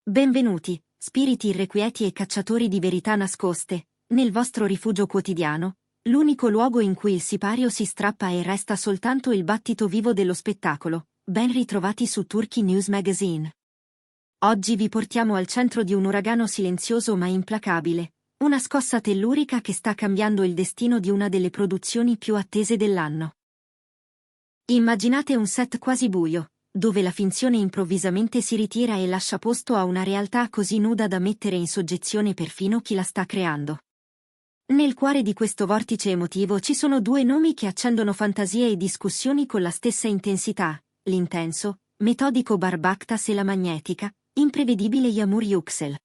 Benvenuti, spiriti irrequieti e cacciatori di verità nascoste, nel vostro rifugio quotidiano, l'unico luogo in cui il sipario si strappa e resta soltanto il battito vivo dello spettacolo. Ben ritrovati su Turkey News Magazine. Oggi vi portiamo al centro di un uragano silenzioso ma implacabile, una scossa tellurica che sta cambiando il destino di una delle produzioni più attese dell'anno. Immaginate un set quasi buio, dove la finzione improvvisamente si ritira e lascia posto a una realtà così nuda da mettere in soggezione perfino chi la sta creando. Nel cuore di questo vortice emotivo ci sono due nomi che accendono fantasie e discussioni con la stessa intensità: l'intenso, metodico Barbaktas e la magnetica, imprevedibile Yağmur Yüksel.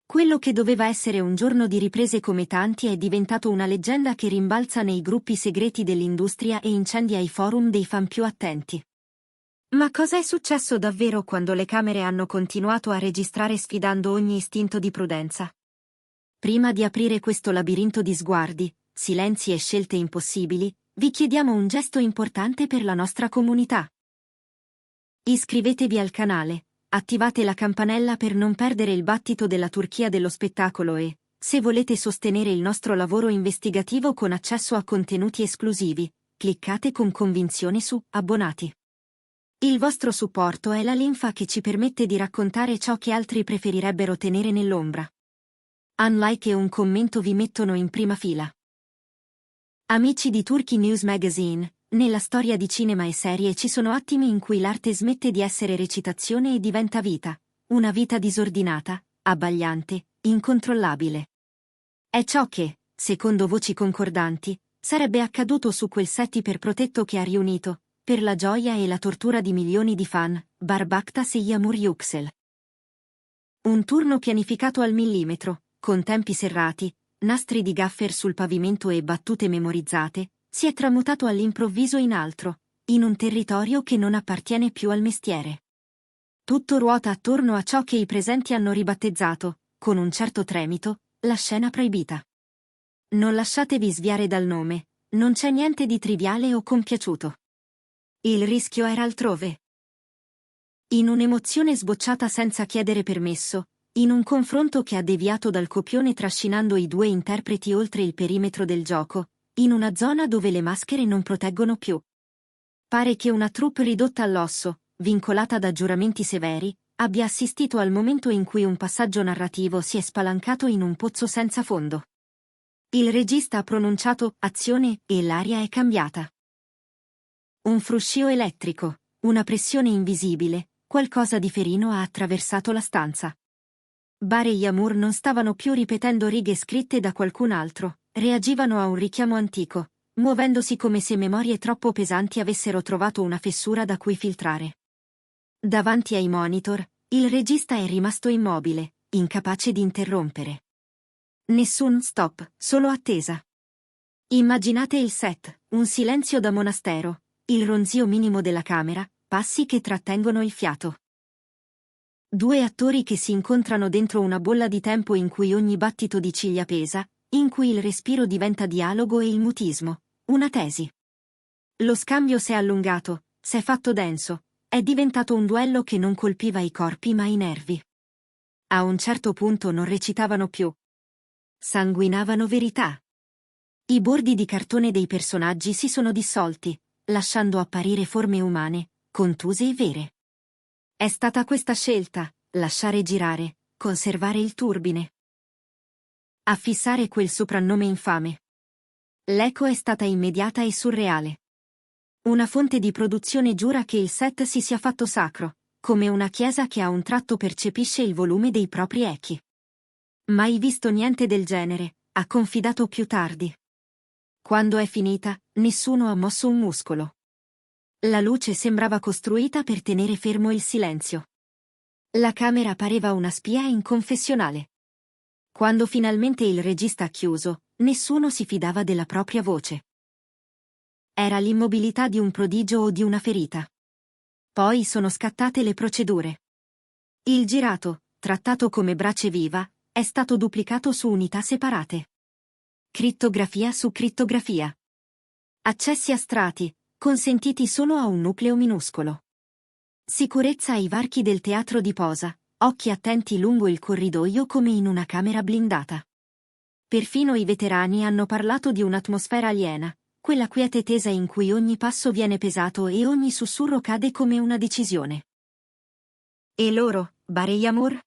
Quello che doveva essere un giorno di riprese come tanti è diventato una leggenda che rimbalza nei gruppi segreti dell'industria e incendia i forum dei fan più attenti. Ma cosa è successo davvero quando le camere hanno continuato a registrare sfidando ogni istinto di prudenza? Prima di aprire questo labirinto di sguardi, silenzi e scelte impossibili, vi chiediamo un gesto importante per la nostra comunità. Iscrivetevi al canale, attivate la campanella per non perdere il battito della Turchia dello spettacolo e, se volete sostenere il nostro lavoro investigativo con accesso a contenuti esclusivi, cliccate con convinzione su Abbonati. Il vostro supporto è la linfa che ci permette di raccontare ciò che altri preferirebbero tenere nell'ombra. Un like e un commento vi mettono in prima fila. Amici di Turkey News Magazine, nella storia di cinema e serie ci sono attimi in cui l'arte smette di essere recitazione e diventa vita, una vita disordinata, abbagliante, incontrollabile. È ciò che, secondo voci concordanti, sarebbe accaduto su quel set iperprotetto che ha riunito, per la gioia e la tortura di milioni di fan, Barbaktas e Yağmur Yüksel. Un turno pianificato al millimetro, con tempi serrati, nastri di gaffer sul pavimento e battute memorizzate, si è tramutato all'improvviso in altro, in un territorio che non appartiene più al mestiere. Tutto ruota attorno a ciò che i presenti hanno ribattezzato, con un certo tremito, la scena proibita. Non lasciatevi sviare dal nome, non c'è niente di triviale o compiaciuto. Il rischio era altrove. In un'emozione sbocciata senza chiedere permesso, in un confronto che ha deviato dal copione trascinando i due interpreti oltre il perimetro del gioco, in una zona dove le maschere non proteggono più. Pare che una troupe ridotta all'osso, vincolata da giuramenti severi, abbia assistito al momento in cui un passaggio narrativo si è spalancato in un pozzo senza fondo. Il regista ha pronunciato «azione» e l'aria è cambiata. Un fruscio elettrico, una pressione invisibile, qualcosa di ferino ha attraversato la stanza. Bare e Yağmur non stavano più ripetendo righe scritte da qualcun altro, reagivano a un richiamo antico, muovendosi come se memorie troppo pesanti avessero trovato una fessura da cui filtrare. Davanti ai monitor, il regista è rimasto immobile, incapace di interrompere. Nessun stop, solo attesa. Immaginate il set, un silenzio da monastero, il ronzio minimo della camera, passi che trattengono il fiato. Due attori che si incontrano dentro una bolla di tempo in cui ogni battito di ciglia pesa, in cui il respiro diventa dialogo e il mutismo, una tesi. Lo scambio s'è allungato, s'è fatto denso, è diventato un duello che non colpiva i corpi ma i nervi. A un certo punto non recitavano più. Sanguinavano verità. I bordi di cartone dei personaggi si sono dissolti, lasciando apparire forme umane, contuse e vere. È stata questa scelta, lasciare girare, conservare il turbine. A fissare quel soprannome infame. L'eco è stata immediata e surreale. Una fonte di produzione giura che il set si sia fatto sacro, come una chiesa che a un tratto percepisce il volume dei propri echi. Mai visto niente del genere, ha confidato più tardi. Quando è finita, nessuno ha mosso un muscolo. La luce sembrava costruita per tenere fermo il silenzio. La camera pareva una spia in confessionale. Quando finalmente il regista ha chiuso, nessuno si fidava della propria voce. Era l'immobilità di un prodigio o di una ferita. Poi sono scattate le procedure. Il girato, trattato come brace viva, è stato duplicato su unità separate. Crittografia su crittografia. Accessi a strati, consentiti solo a un nucleo minuscolo. Sicurezza ai varchi del teatro di posa, occhi attenti lungo il corridoio come in una camera blindata. Perfino i veterani hanno parlato di un'atmosfera aliena, quella quiete tesa in cui ogni passo viene pesato e ogni sussurro cade come una decisione. E loro, Bar Yamur?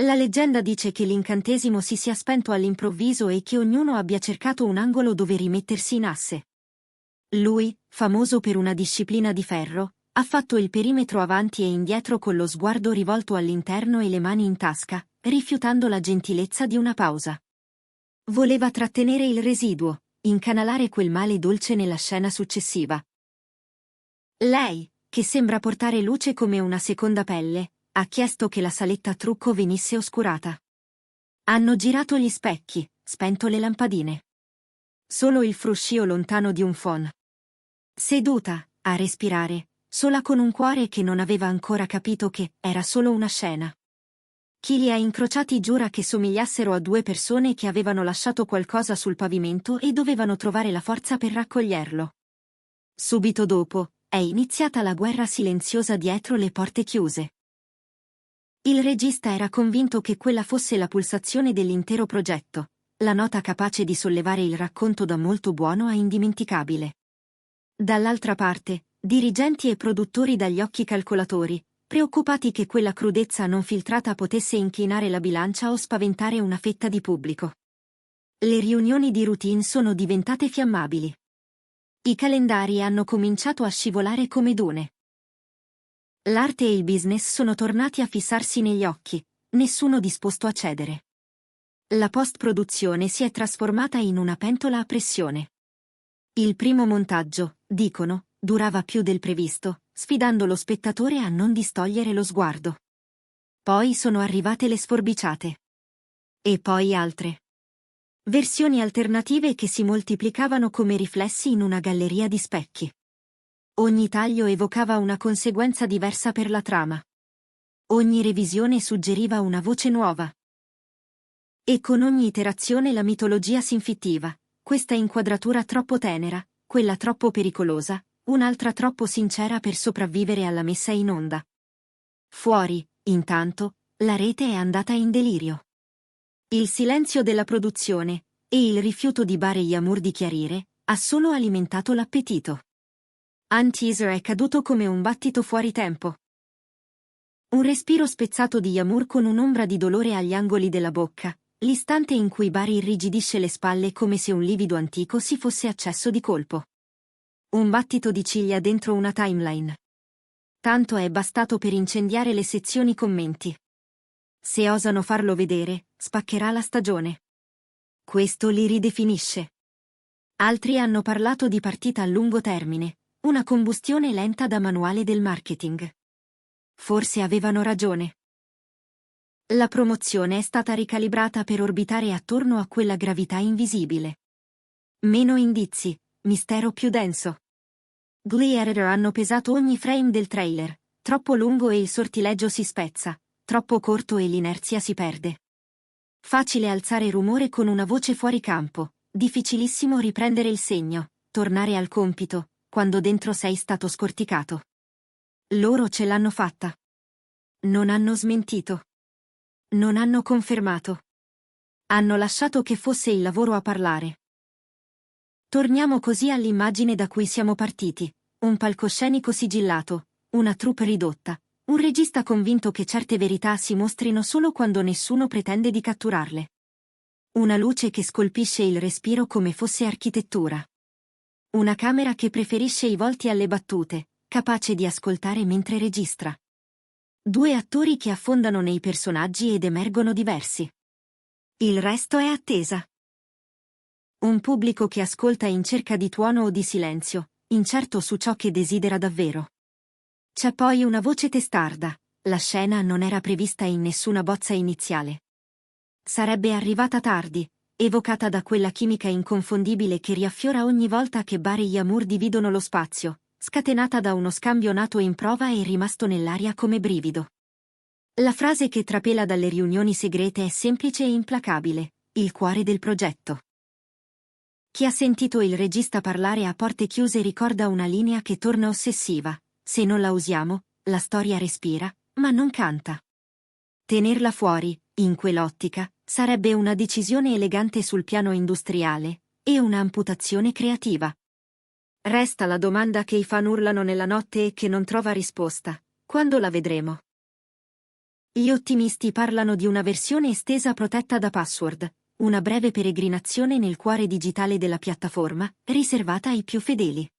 La leggenda dice che l'incantesimo si sia spento all'improvviso e che ognuno abbia cercato un angolo dove rimettersi in asse. Lui, famoso per una disciplina di ferro, ha fatto il perimetro avanti e indietro con lo sguardo rivolto all'interno e le mani in tasca, rifiutando la gentilezza di una pausa. Voleva trattenere il residuo, incanalare quel male dolce nella scena successiva. Lei, che sembra portare luce come una seconda pelle, ha chiesto che la saletta a trucco venisse oscurata. Hanno girato gli specchi, spento le lampadine. Solo il fruscio lontano di un phon. Seduta, a respirare, sola con un cuore che non aveva ancora capito che era solo una scena. Chi li ha incrociati giura che somigliassero a due persone che avevano lasciato qualcosa sul pavimento e dovevano trovare la forza per raccoglierlo. Subito dopo, è iniziata la guerra silenziosa dietro le porte chiuse. Il regista era convinto che quella fosse la pulsazione dell'intero progetto, la nota capace di sollevare il racconto da molto buono a indimenticabile. Dall'altra parte, dirigenti e produttori dagli occhi calcolatori, preoccupati che quella crudezza non filtrata potesse inclinare la bilancia o spaventare una fetta di pubblico. Le riunioni di routine sono diventate fiammabili. I calendari hanno cominciato a scivolare come dune. L'arte e il business sono tornati a fissarsi negli occhi, nessuno disposto a cedere. La post-produzione si è trasformata in una pentola a pressione. Il primo montaggio, dicono, durava più del previsto, sfidando lo spettatore a non distogliere lo sguardo. Poi sono arrivate le sforbiciate. E poi altre. Versioni alternative che si moltiplicavano come riflessi in una galleria di specchi. Ogni taglio evocava una conseguenza diversa per la trama. Ogni revisione suggeriva una voce nuova. E con ogni iterazione la mitologia s'infittiva, questa inquadratura troppo tenera, quella troppo pericolosa, un'altra troppo sincera per sopravvivere alla messa in onda. Fuori, intanto, la rete è andata in delirio. Il silenzio della produzione, e il rifiuto di Bar Yamur di chiarire, ha solo alimentato l'appetito. Teaser è caduto come un battito fuori tempo. Un respiro spezzato di Yamur con un'ombra di dolore agli angoli della bocca, l'istante in cui Bar irrigidisce le spalle come se un livido antico si fosse accesso di colpo. Un battito di ciglia dentro una timeline. Tanto è bastato per incendiare le sezioni commenti. Se osano farlo vedere, spaccherà la stagione. Questo li ridefinisce. Altri hanno parlato di partita a lungo termine, una combustione lenta da manuale del marketing. Forse avevano ragione. La promozione è stata ricalibrata per orbitare attorno a quella gravità invisibile. Meno indizi, mistero più denso. Glee Editor hanno pesato ogni frame del trailer, troppo lungo e il sortileggio si spezza, troppo corto e l'inerzia si perde. Facile alzare rumore con una voce fuori campo, difficilissimo riprendere il segno, tornare al compito, quando dentro sei stato scorticato. Loro ce l'hanno fatta. Non hanno smentito. Non hanno confermato. Hanno lasciato che fosse il lavoro a parlare. Torniamo così all'immagine da cui siamo partiti, un palcoscenico sigillato, una troupe ridotta, un regista convinto che certe verità si mostrino solo quando nessuno pretende di catturarle. Una luce che scolpisce il respiro come fosse architettura. Una camera che preferisce i volti alle battute, capace di ascoltare mentre registra. Due attori che affondano nei personaggi ed emergono diversi. Il resto è attesa. Un pubblico che ascolta in cerca di tuono o di silenzio, incerto su ciò che desidera davvero. C'è poi una voce testarda, la scena non era prevista in nessuna bozza iniziale. Sarebbe arrivata tardi, evocata da quella chimica inconfondibile che riaffiora ogni volta che Bar e Yamur dividono lo spazio, scatenata da uno scambio nato in prova e rimasto nell'aria come brivido. La frase che trapela dalle riunioni segrete è semplice e implacabile, il cuore del progetto. Chi ha sentito il regista parlare a porte chiuse ricorda una linea che torna ossessiva: se non la usiamo, la storia respira, ma non canta. Tenerla fuori, in quell'ottica, sarebbe una decisione elegante sul piano industriale, e una amputazione creativa. Resta la domanda che i fan urlano nella notte e che non trova risposta. Quando la vedremo? Gli ottimisti parlano di una versione estesa protetta da password, una breve peregrinazione nel cuore digitale della piattaforma, riservata ai più fedeli.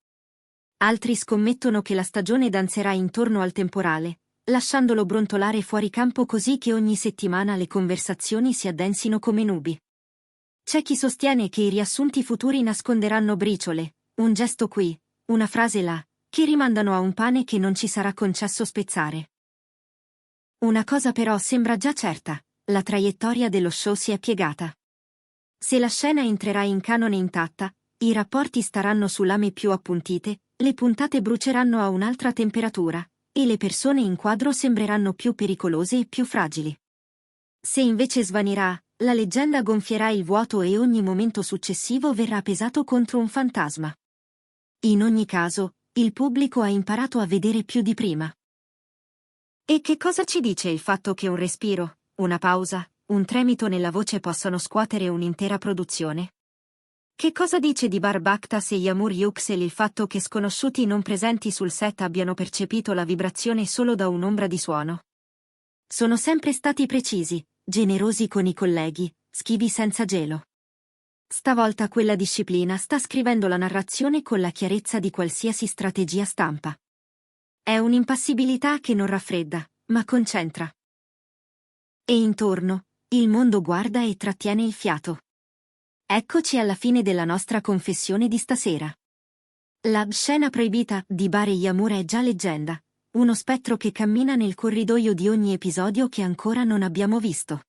Altri scommettono che la stagione danzerà intorno al temporale, lasciandolo brontolare fuori campo così che ogni settimana le conversazioni si addensino come nubi. C'è chi sostiene che i riassunti futuri nasconderanno briciole, un gesto qui, una frase là, che rimandano a un pane che non ci sarà concesso spezzare. Una cosa però sembra già certa, la traiettoria dello show si è piegata. Se la scena entrerà in canone intatta, i rapporti staranno su lame più appuntite, le puntate bruceranno a un'altra temperatura, e le persone in quadro sembreranno più pericolose e più fragili. Se invece svanirà, la leggenda gonfierà il vuoto e ogni momento successivo verrà pesato contro un fantasma. In ogni caso, il pubblico ha imparato a vedere più di prima. E che cosa ci dice il fatto che un respiro, una pausa, un tremito nella voce possano scuotere un'intera produzione? Che cosa dice di Barbactas e Yamur Yüksel il fatto che sconosciuti non presenti sul set abbiano percepito la vibrazione solo da un'ombra di suono? Sono sempre stati precisi, generosi con i colleghi, schivi senza gelo. Stavolta quella disciplina sta scrivendo la narrazione con la chiarezza di qualsiasi strategia stampa. È un'impassibilità che non raffredda, ma concentra. E intorno, il mondo guarda e trattiene il fiato. Eccoci alla fine della nostra confessione di stasera. La scena proibita di Bare Yamur è già leggenda, uno spettro che cammina nel corridoio di ogni episodio che ancora non abbiamo visto.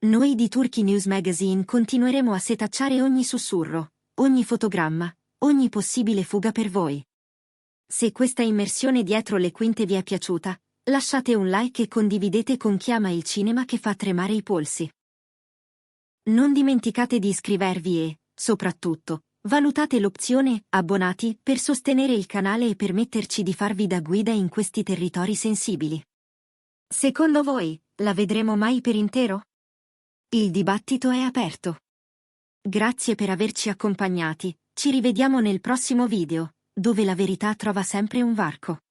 Noi di Turkey News Magazine continueremo a setacciare ogni sussurro, ogni fotogramma, ogni possibile fuga per voi. Se questa immersione dietro le quinte vi è piaciuta, lasciate un like e condividete con chi ama il cinema che fa tremare i polsi. Non dimenticate di iscrivervi e, soprattutto, valutate l'opzione abbonati per sostenere il canale e permetterci di farvi da guida in questi territori sensibili. Secondo voi, la vedremo mai per intero? Il dibattito è aperto. Grazie per averci accompagnati, ci rivediamo nel prossimo video, dove la verità trova sempre un varco.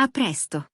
A presto!